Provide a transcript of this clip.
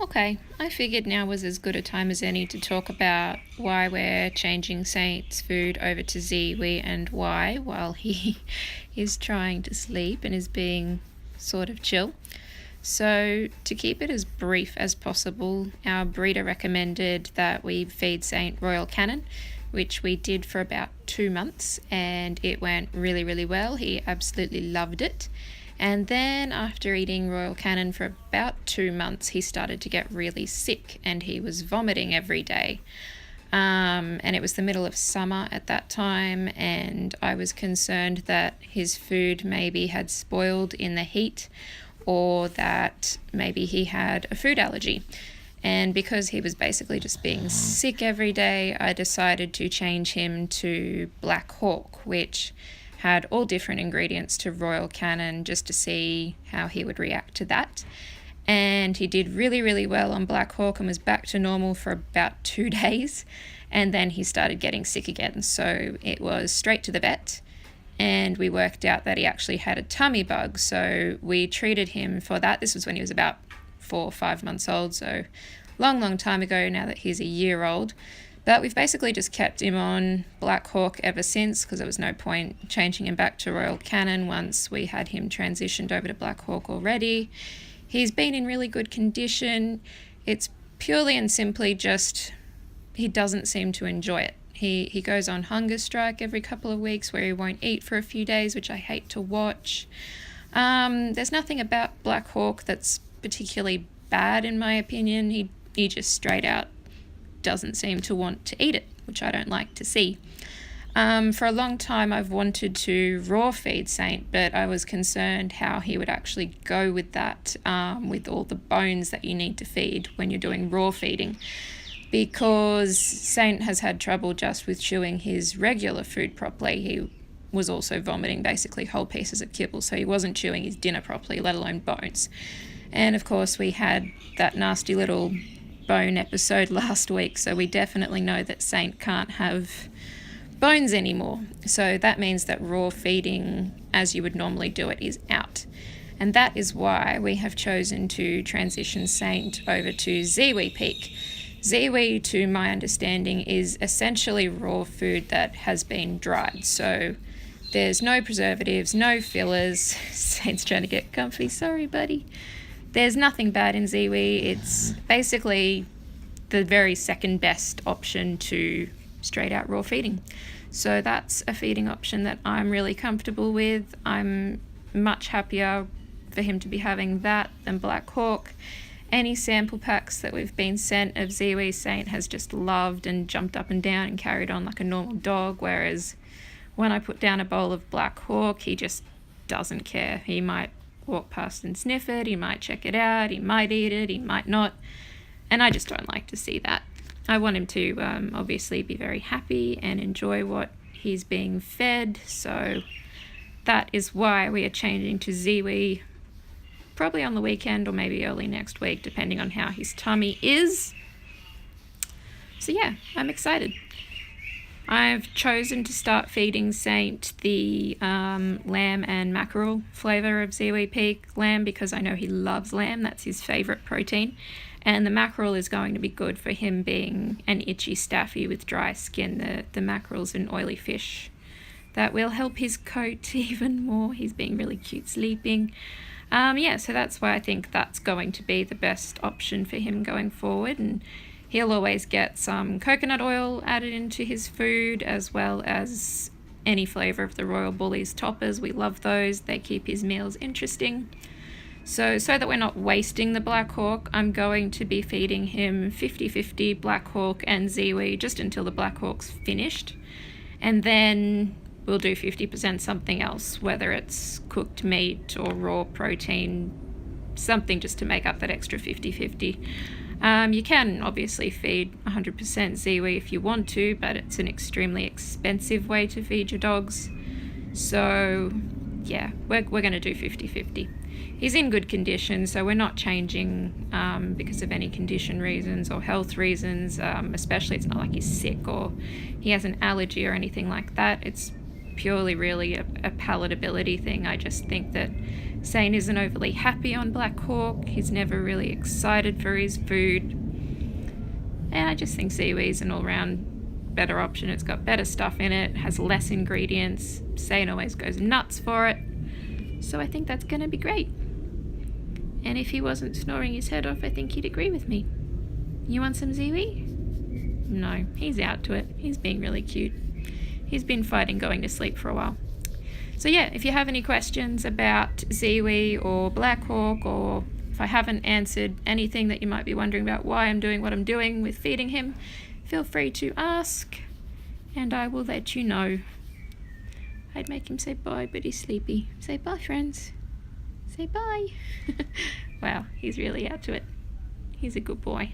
Okay, I figured now was as good a time as any to talk about why we're changing Saint's food over to Ziwi and why, while he is trying to sleep and is being sort of chill. So, to keep it as brief as possible, our breeder recommended that we feed Saint Royal Canin, which we did for about 2 months, and it went really, really well. He absolutely loved it. And then, after eating Royal Canin for about 2 months, he started to get really sick and he was vomiting every day. And it was the middle of summer at that time, and I was concerned that his food maybe had spoiled in the heat or that maybe he had a food allergy. And because he was basically just being sick every day, I decided to change him to Black Hawk, which had all different ingredients to Royal Canin, just to see how he would react to that. And he did really, really well on Black Hawk and was back to normal for about 2 days. And then he started getting sick again. So it was straight to the vet. And we worked out that he actually had a tummy bug. So we treated him for that. This was when he was about 4 or 5 months old. So long, long time ago now that he's a year old. But we've basically just kept him on Black Hawk ever since, because there was no point changing him back to Royal Canin once we had him transitioned over to Black Hawk already. He's been in really good condition. It's purely and simply just he doesn't seem to enjoy it. He goes on hunger strike every couple of weeks where he won't eat for a few days, which I hate to watch. There's nothing about Black Hawk that's particularly bad in my opinion. He just straight out doesn't seem to want to eat it, which I don't like to see. For a long time I've wanted to raw feed Saint, but I was concerned how he would actually go with that, with all the bones that you need to feed when you're doing raw feeding, because Saint has had trouble just with chewing his regular food properly. He was also vomiting basically whole pieces of kibble, so he wasn't chewing his dinner properly, let alone bones. And of course we had that nasty little bone episode last week, so we definitely know that Saint can't have bones anymore. So that means that raw feeding as you would normally do it is out. And that is why we have chosen to transition Saint over to Ziwi Peak. Ziwi, to my understanding, is essentially raw food that has been dried. So there's no preservatives, no fillers. Saint's trying to get comfy. Sorry, buddy. There's nothing bad in Ziwi. It's basically the very second best option to straight out raw feeding. So that's a feeding option that I'm really comfortable with. I'm much happier for him to be having that than Black Hawk. Any sample packs that we've been sent of Ziwi, Saint has just loved and jumped up and down and carried on like a normal dog, whereas when I put down a bowl of Black Hawk, he just doesn't care. He might walk past and sniff it, he might check it out, he might eat it, he might not, and I just don't like to see that. I want him to obviously be very happy and enjoy what he's being fed, so that is why we are changing to Ziwi probably on the weekend or maybe early next week, depending on how his tummy is. So yeah, I'm excited. I've chosen to start feeding Saint the lamb and mackerel flavour of Ziwi Peak lamb because I know he loves lamb. That's his favourite protein. And the mackerel is going to be good for him being an itchy staffy with dry skin. The mackerel's an oily fish that will help his coat even more. He's being really cute sleeping. So that's why I think that's going to be the best option for him going forward. And he'll always get some coconut oil added into his food, as well as any flavour of the Royal Bullies toppers. We love those. They keep his meals interesting. So that we're not wasting the Black Hawk, I'm going to be feeding him 50-50 Black Hawk and Ziwi just until the Black Hawk's finished. And then we'll do 50% something else, whether it's cooked meat or raw protein, something just to make up that extra 50-50. You can obviously feed 100% Ziwi if you want to, but it's an extremely expensive way to feed your dogs. So yeah, we're going to do 50-50. He's in good condition, so we're not changing because of any condition reasons or health reasons, especially it's not like he's sick or he has an allergy or anything like that. It's purely really a palatability thing. I just think that Zane isn't overly happy on Black Hawk. He's never really excited for his food. And I just think Ziwi's an all-round better option. It's got better stuff in it, has less ingredients. Zane always goes nuts for it. So I think that's going to be great. And if he wasn't snoring his head off, I think he'd agree with me. You want some Ziwi? No, he's out to it. He's being really cute. He's been fighting going to sleep for a while. So yeah, if you have any questions about Ziwi or Black Hawk, or if I haven't answered anything that you might be wondering about why I'm doing what I'm doing with feeding him, feel free to ask and I will let you know. I'd make him say bye, but he's sleepy. Say bye, friends. Say bye. Wow, he's really out to it. He's a good boy.